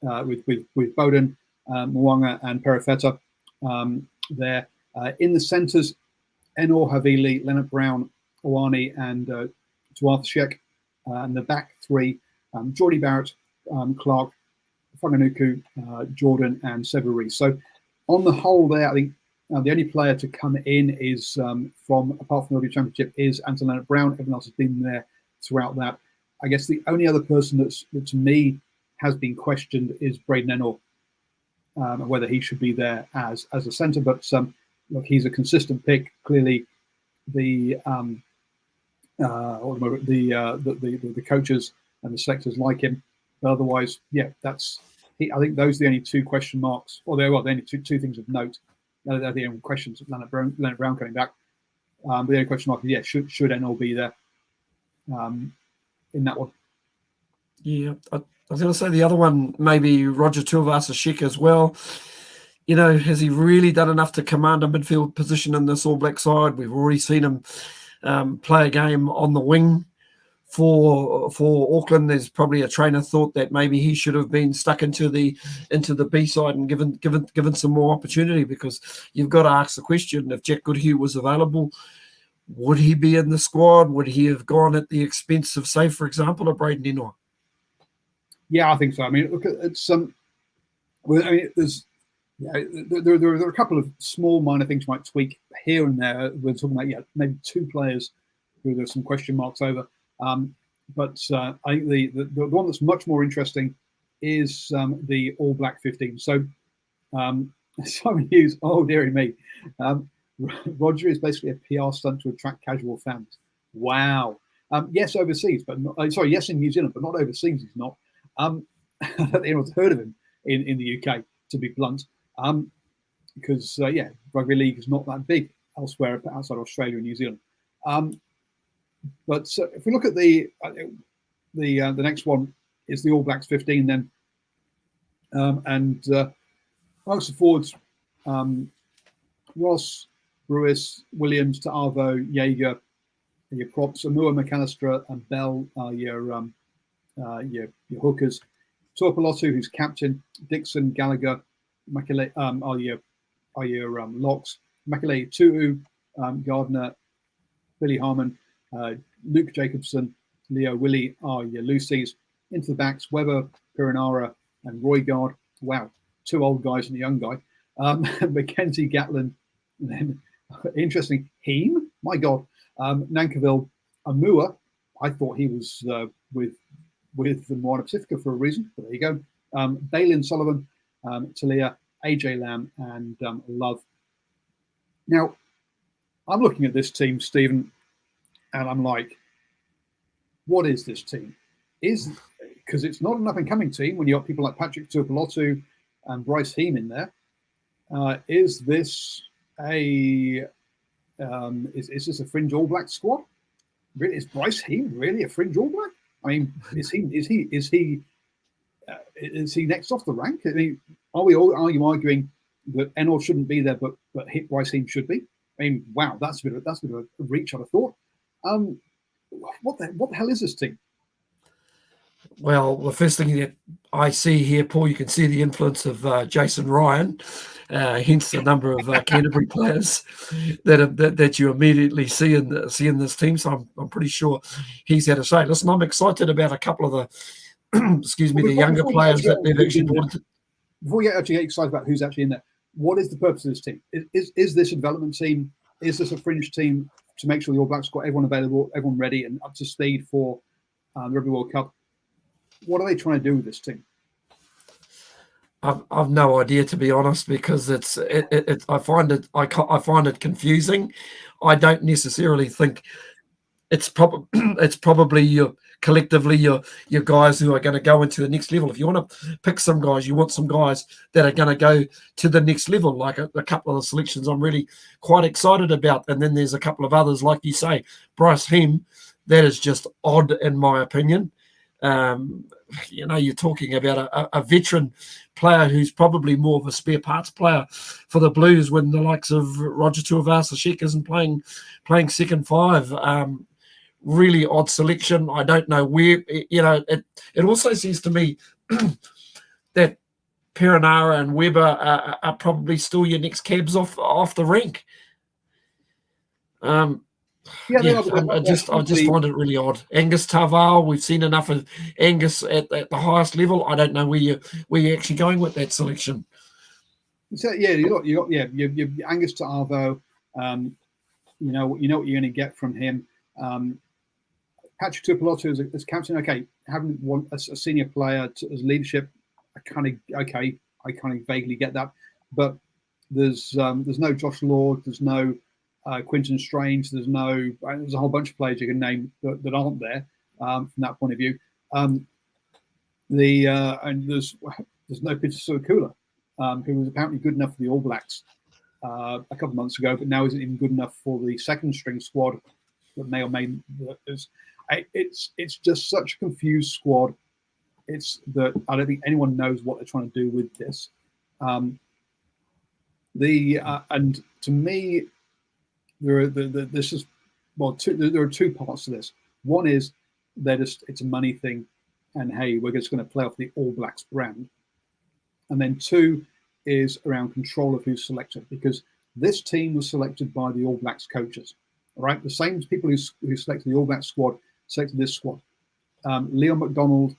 with Bowden, Mwanga, and Perofeta there. In the centres, Enor, Havili, Leonard-Brown, Owani, and Tuathashek. And the back three, Geordie Barrett, Clark, Whanganuku, Jordan, and Severi. So on the whole there, I think the only player to come in is apart from the Rugby Championship, is Anton Leonard-Brown. Everyone else has been there throughout that. I guess the only other person that to me has been questioned is Braden Enor, whether he should be there as a centre. But look, he's a consistent pick. Clearly, the coaches and the selectors like him. But otherwise, yeah, I think those are the only two question marks, or the only two things of note. They're the only questions of Leonard Brown coming back. But the only question mark is, yeah, should Enor be there in that one? Yeah, I was going to say the other one, maybe Roger Tuivasa-Sheck as well. You know, has he really done enough to command a midfield position in this All Black side? We've already seen him play a game on the wing for Auckland. There's probably a train of thought that maybe he should have been stuck into the B side and given some more opportunity, because you've got to ask the question, if Jack Goodhue was available, would he be in the squad? Would he have gone at the expense of, say, for example, a Braden Enor? Yeah, I think so. I mean, look, it's there are a couple of small minor things you might tweak here and there. We're talking about maybe two players who there's some question marks over. But I think the one that's much more interesting is the All Black 15. So Simon Hughes, oh dearie me, Roger is basically a PR stunt to attract casual fans. Wow. Yes, overseas, but yes, in New Zealand, but not overseas. He's not. I don't think anyone's heard of him in the UK, to be blunt, because rugby league is not that big elsewhere outside Australia and New Zealand. But if we look at the next one is the All Blacks 15 then, and amongst the forwards, Ross, Brewis, Williams, Ta'avo, Jaeger, your props, Amua, McAllister, and Bell are your hookers. Torpolotu, who's captain, Dixon, Gallagher, Makele are your locks. Makele, Tu'u, Gardner, Billy Harmon, Luke Jacobson, Leo Willie are your loosies. Into the backs, Weber, Piranara, and Roy Guard. Wow, 2 old guys and a young guy. Mackenzie Gatlin, and then interesting, Heem, my God. Nankiville, Amua, I thought he was with the Moana Pacifica for a reason, but there you go. Balin Sullivan, Talia, AJ Lamb, and Love. Now, I'm looking at this team, Stephen, and I'm like, what is this team? Because it's not an up-and-coming team when you got people like Patrick Tuipulotu and Bryce Heem in there. Is this a fringe All Black squad? Really, is Bryce Heem really a fringe All Black? I mean, is he next off the rank? I mean, are you arguing that Enor shouldn't be there, but Bryce Heem should be? I mean, wow, that's a bit of a reach, I'd have thought. What the hell is this team? Well, the first thing that I see here, Paul, you can see the influence of Jason Ryan, hence the number of Canterbury players that you immediately see in this team. So I'm pretty sure he's had a say. Listen, I'm excited about a couple of the, the younger players that they've actually brought into. Before we actually get excited about who's actually in there, what is the purpose of this team? Is this a development team? Is this a fringe team to make sure the All Blacks got everyone available, everyone ready and up to speed for the Rugby World Cup? What are they trying to do with this team? I've no idea, to be honest, because I find it confusing. I don't necessarily think it's probably your guys who are going to go into the next level. If you want to pick some guys, you want some guys that are going to go to the next level. Like a couple of the selections I'm really quite excited about, and then there's a couple of others, like you say, Bryce Heem, that is just odd in my opinion. You're talking about a veteran player who's probably more of a spare parts player for the Blues when the likes of Roger Tuivasa-Sheck isn't playing second five. Really odd selection. I don't know where, it also seems to me that Perenara and Weber are probably still your next cabs off the rink. I just find it really odd. Angus Taval, we've seen enough of Angus at the highest level. I don't know where you're actually going with that selection. So you got Angus Taavo. You know what you're going to get from him. Patrick Tuipulotu as captain. Okay, having a senior player as leadership, I kind of vaguely get that. But there's no Josh Lord. There's no Quinton Strange. There's a whole bunch of players you can name that aren't there from that point of view. And there's no Peter Suakula, who was apparently good enough for the All Blacks a couple of months ago, but now isn't even good enough for the second string squad that may or may. It's just such a confused squad. It's that I don't think anyone knows what they're trying to do with this. And to me, there are two parts to this. One is it's a money thing, and hey, we're just going to play off the All Blacks brand. And then two is around control of who's selected, because this team was selected by the All Blacks coaches. All right, the same people who selected the All Blacks squad selected this squad. Leon McDonald,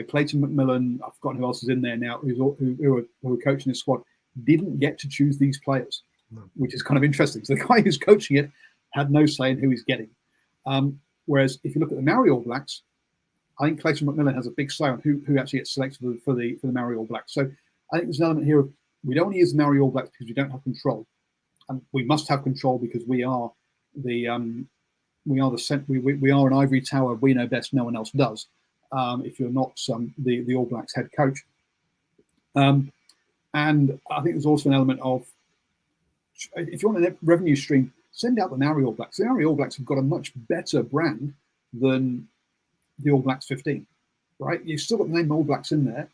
Clayton McMillan, I've forgotten who else is in there now, who are coaching this squad, didn't get to choose these players. Which is kind of interesting. So the guy who's coaching it had no say in who he's getting. Whereas if you look at the Maori All Blacks, I think Clayton McMillan has a big say on who actually gets selected for the Maori All Blacks. So I think there's an element here of we don't want to use the Maori All Blacks because we don't have control, and we must have control because we are an ivory tower. We know best. No one else does. If you're not the All Blacks head coach, and I think there's also an element of if you want a revenue stream, send out the Maori All Blacks. The Maori All Blacks have got a much better brand than the All Blacks 15, right? You've still got the name All Blacks in there.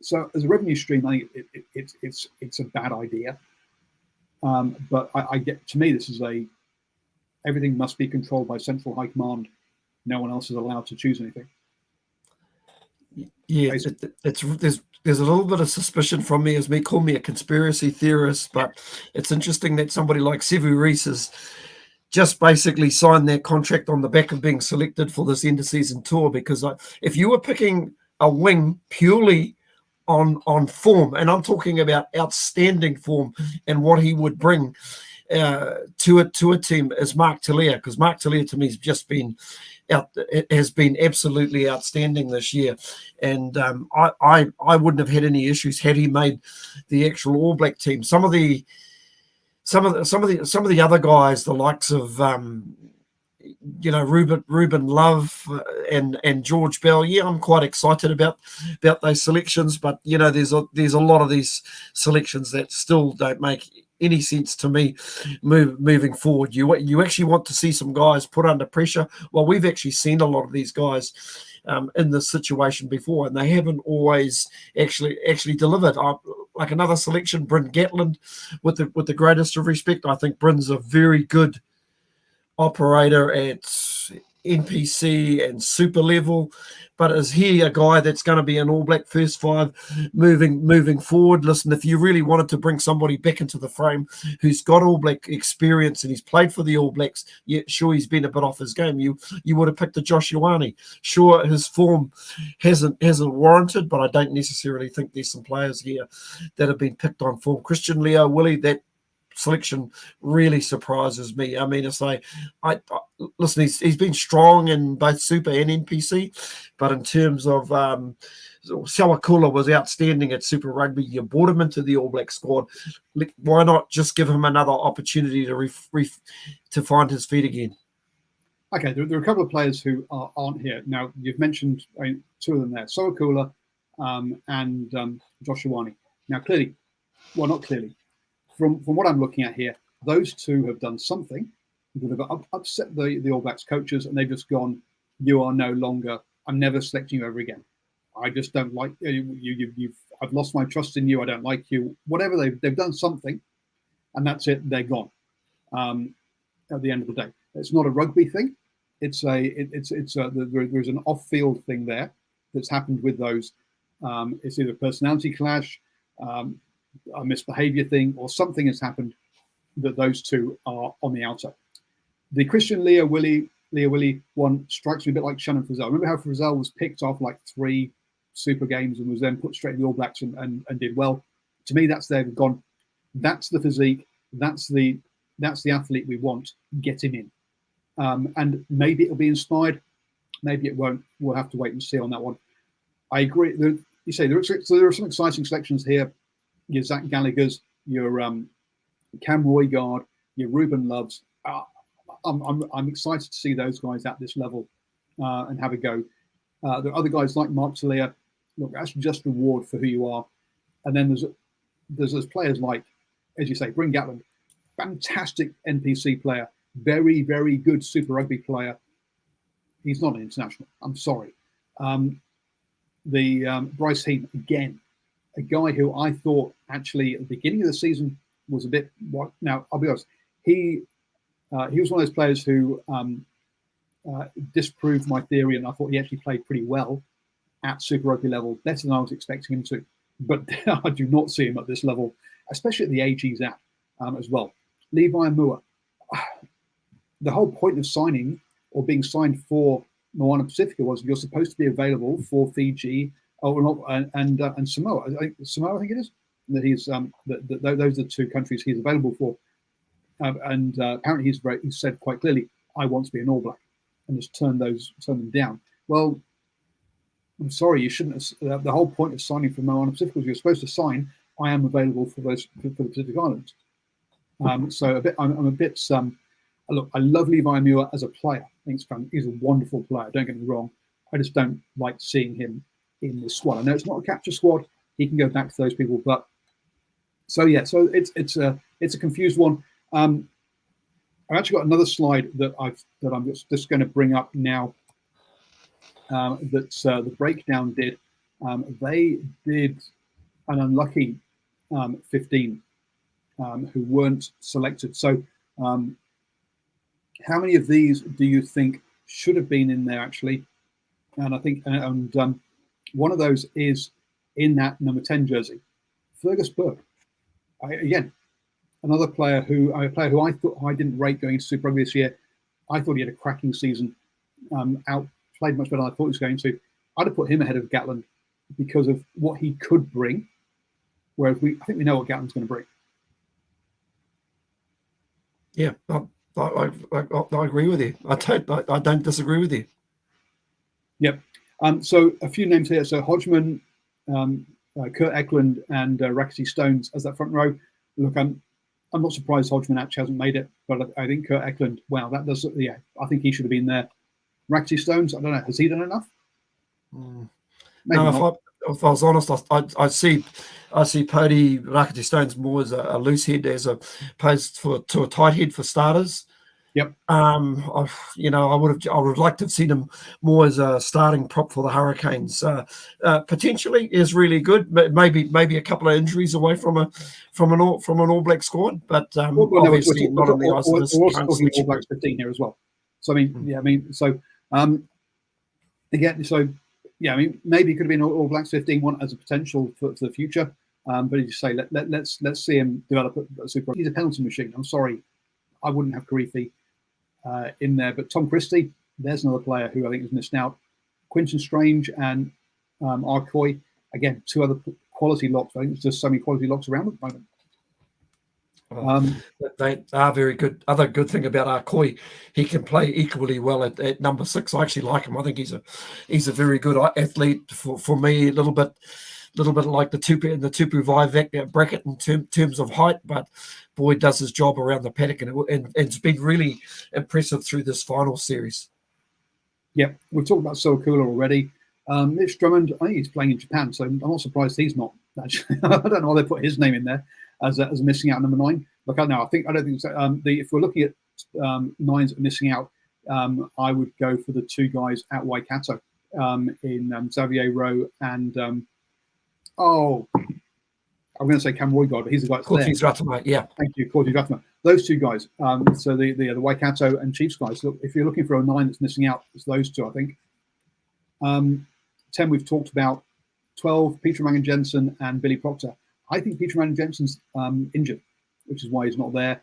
So as a revenue stream, I think it's a bad idea. But I get, to me, this is everything must be controlled by central high command. No one else is allowed to choose anything. Yeah, there's a little bit of suspicion from me, as me call me a conspiracy theorist, but it's interesting that somebody like Sevu Reece has just basically signed their contract on the back of being selected for this end of season tour. Because if you were picking a wing purely on form, and I'm talking about outstanding form and what he would bring to a team as Mark Talia, because Mark Talia to me has just been has been absolutely outstanding this year, and I wouldn't have had any issues had he made the actual All Black team. Some of the other guys, the likes of Ruben Love and George Bell. Yeah, I'm quite excited about those selections, but there's a lot of these selections that still don't make any sense to me moving forward. You actually want to see some guys put under pressure. Well, we've actually seen a lot of these guys in this situation before, and they haven't always actually delivered. Like another selection, Bryn Gatland, with the greatest of respect, I think Bryn's a very good operator at NPC and super level, but is he a guy that's going to be an All Black first five moving forward? Listen, if you really wanted to bring somebody back into the frame who's got All Black experience and he's played for the All Blacks, yeah, sure, he's been a bit off his game. You would have picked a Josh Ioane. Sure, his form hasn't warranted, but I don't necessarily think there's some players here that have been picked on form. Christian Leo Willie, that selection really surprises me. I mean, listen, he's been strong in both Super and NPC, but in terms of Sawakula was outstanding at Super Rugby. You brought him into the All Black squad. Why not just give him another opportunity to find his feet again? Okay, there are a couple of players who aren't here. Now, you've mentioned two of them there, Sawakula and Josh Ioane. Now, clearly, well, not clearly, From what I'm looking at here, those two have done something that have upset the All Blacks coaches, and they've just gone, you are no longer, I'm never selecting you ever again. I just don't like you. I've lost my trust in you. I don't like you. Whatever, they've done something, and that's it. They're gone. At the end of the day, it's not a rugby thing. There's an off-field thing there that's happened with those. It's either a personality clash, a misbehavior thing, or something has happened that those two are on the outer. The Christian Leo Willie one strikes me a bit like Shannon Frizzell. Remember how Frizzell was picked off like 3 Super games and was then put straight in the All Blacks and did well? To me, that's they've gone, that's the physique, that's the athlete we want, get him in. And maybe it'll be inspired, maybe it won't. We'll have to wait and see on that one. I agree. You say there are some exciting selections here. Your Zach Gallagher's, your Cam Roygaard, your Ruben Loves. I'm excited to see those guys at this level and have a go. There are other guys like Mark Talia. Look, that's just reward for who you are. And then there's players like, as you say, Bryn Gatland, fantastic NPC player, very, very good Super Rugby player. He's not an international. I'm sorry. Bryce Heem, again, a guy who I thought actually at the beginning of the season was a bit. Now, I'll be honest, he was one of those players who disproved my theory, and I thought he actually played pretty well at Super Rugby level, better than I was expecting him to. But I do not see him at this level, especially at the age he's at as well. Levi Moore, the whole point of signing or being signed for Moana Pacifica was you're supposed to be available for Fiji and Samoa. Samoa, I think it is. That he's those are the 2 countries he's available for. And apparently he's said quite clearly, I want to be an All Black, and just turn them down. Well, I'm sorry, you shouldn't have. The whole point of signing for Moana Pacific was you're supposed to sign, I am available for the Pacific Islands. So I'm a bit. Look, I love Levi Moore as a player. I think he's a wonderful player. Don't get me wrong. I just don't like seeing him in this squad. I know it's not a capture squad. He can go back to those people, but so it's a confused one. I've actually got another slide that I'm just going to bring up now. That's the breakdown did. They did an unlucky 15 who weren't selected. So, how many of these do you think should have been in there actually? And I think, one of those is in that number 10 jersey, Fergus Burke. Again, another player who I thought I didn't rate going into Super Rugby this year. I thought he had a cracking season, played much better than I thought he was going to. I'd have put him ahead of Gatland because of what he could bring. Whereas I think we know what Gatland's going to bring. Yeah, I agree with you. I don't disagree with you. Yep. So a few names here. So Hodgman, Kurt Eklund, and Rackety Stones as that front row. Look, I'm not surprised Hodgman actually hasn't made it, but I think Kurt Eklund, wow, that does, yeah, I think he should have been there. Rackety Stones, I don't know, has he done enough? No, if I was honest, I see Pody Rackety Stones more as a loose head as opposed to a tight head for starters. Yep. I would have liked to have seen him more as a starting prop for the Hurricanes. Potentially is really good, but maybe a couple of injuries away from an All Black squad, but obviously not on the ice. We're also talking All Blacks 15 here as well. So maybe it could have been All Blacks 15 one as a potential for the future. But as you say, let's see him develop a super. He's a penalty machine. I'm sorry, I wouldn't have Karifi in there. But Tom Christie, there's another player who I think is missed out. Quinton Strange and Arcoy, again, two other quality locks. I think there's just so many quality locks around at the moment. They are very good. Other good thing about Arcoy, he can play equally well at number 6. I actually like him. I think he's a very good athlete for me. A little bit like the Tupu Vivek bracket in terms of height, but boy, does his job around the paddock, and it's been really impressive through this final series. Yeah, we've talked about Sol Kula already. Mitch Drummond, I think he's playing in Japan, so I'm not surprised he's not. Actually, I don't know why they put his name in there as a missing out number 9. Look, I don't think so. If we're looking at 9s missing out, I would go for the 2 guys at Waikato in Xavier Rowe and I'm going to say Cam Roygard, but he's the guy that's Cortez Ratama, yeah. Thank you, Cortez Ratama. Those 2 guys. So the Waikato and Chiefs guys. Look, if you're looking for a 9 that's missing out, it's those 2, I think. 10 we've talked about. 12, Peter Mangan Jensen and Billy Proctor. I think Peter Mangan Jensen's injured, which is why he's not there.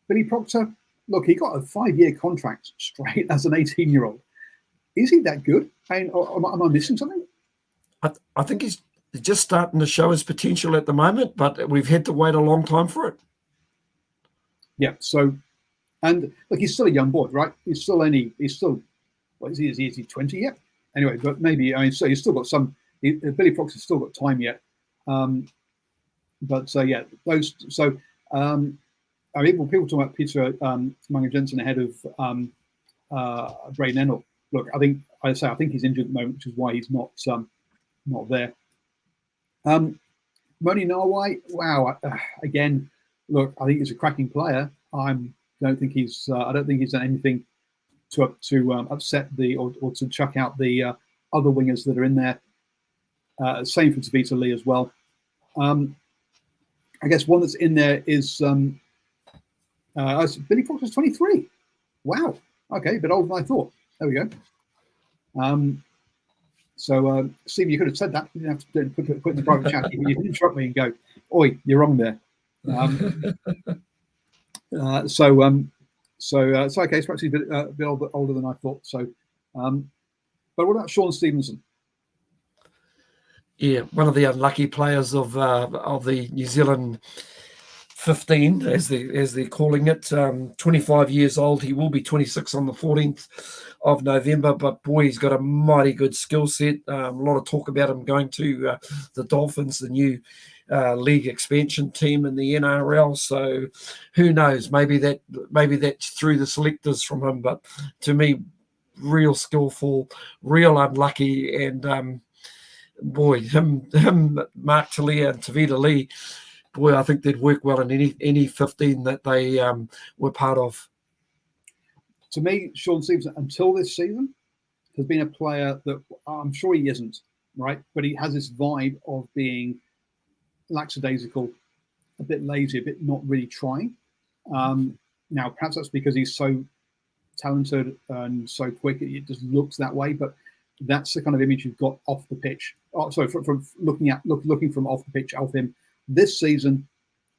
Billy Proctor, look, he got a 5-year contract straight as an 18-year-old. Is he that good? Am I missing something? I think he's just starting to show his potential at the moment, but we've had to wait a long time for it. Yeah. So, and look, he's still a young boy, right? He's still, what is he? Is he 20 yet? Anyway, but maybe, so he's still got some. Billy Proctor's still got time yet. But yeah, those. So, people talk about Peter Mangan Jensen ahead of Braden Ennell. Look, I think he's injured at the moment, which is why he's not there. Moni Nawai, wow. Again, look, I think he's a cracking player. I don't think he's done anything to upset or to chuck out the other wingers that are in there. Same for Tavita Lee as well. I guess one that's in there is Billy Proctor's 23. Wow. Okay, a bit older than I thought. There we go. So, Steve, you could have said that. You didn't have to put in the private chat. You didn't interrupt me and go, "Oi, you're wrong there." So okay, it's actually a bit older than I thought. So, but what about Sean Stevenson? Yeah, one of the unlucky players of the New Zealand 15, as they're calling it. 25 years old. He will be 26 on the 14th of November. But boy, he's got a mighty good skill set. A lot of talk about him going to the Dolphins, the new league expansion team in the NRL. So who knows? Maybe that's through the selectors from him. But to me, real skillful, real unlucky, and boy, him, Mark Talia and Tavita Lee, boy, I think they'd work well in any 15 that they were part of. to me, Sean Stevenson, until this season, has been a player that I'm sure he isn't, right? But he has this vibe of being lackadaisical, a bit lazy, a bit not really trying. Now, perhaps that's because he's so talented and so quick, it just looks that way. But that's the kind of image you've got off the pitch. Oh, sorry, from looking from off the pitch of him this season.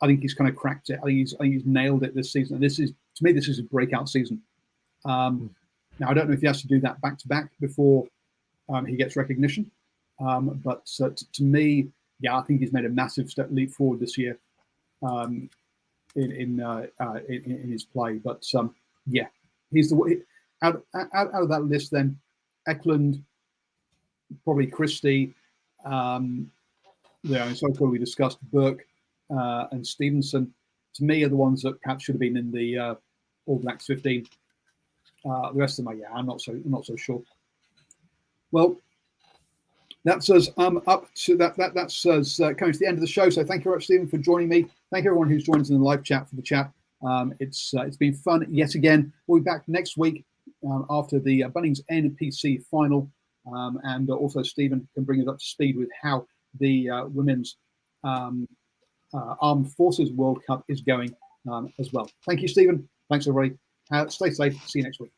I think he's kind of cracked it. I think he's nailed it this season. And this is, to me, this is a breakout season. Now, I don't know if he has to do that back to back before he gets recognition. But to me, yeah, I think he's made a massive leap forward this year in his play. But yeah, he's the out of that list. Then Eklund, probably Christie, so far we discussed Burke and Stevenson. To me, are the ones that perhaps should have been in the All Blacks 15. The rest of them, yeah, I'm not so sure. Well, that's us up to that. That's us coming to the end of the show. So thank you very much, Stephen, for joining me. Thank you everyone who's joined us in the live chat for the chat. It's been fun yet again. We'll be back next week after the Bunnings NPC final, and also Stephen can bring us up to speed with how the Women's Armed Forces World Cup is going as well. Thank you, Stephen. Thanks everybody. Stay safe. See you next week.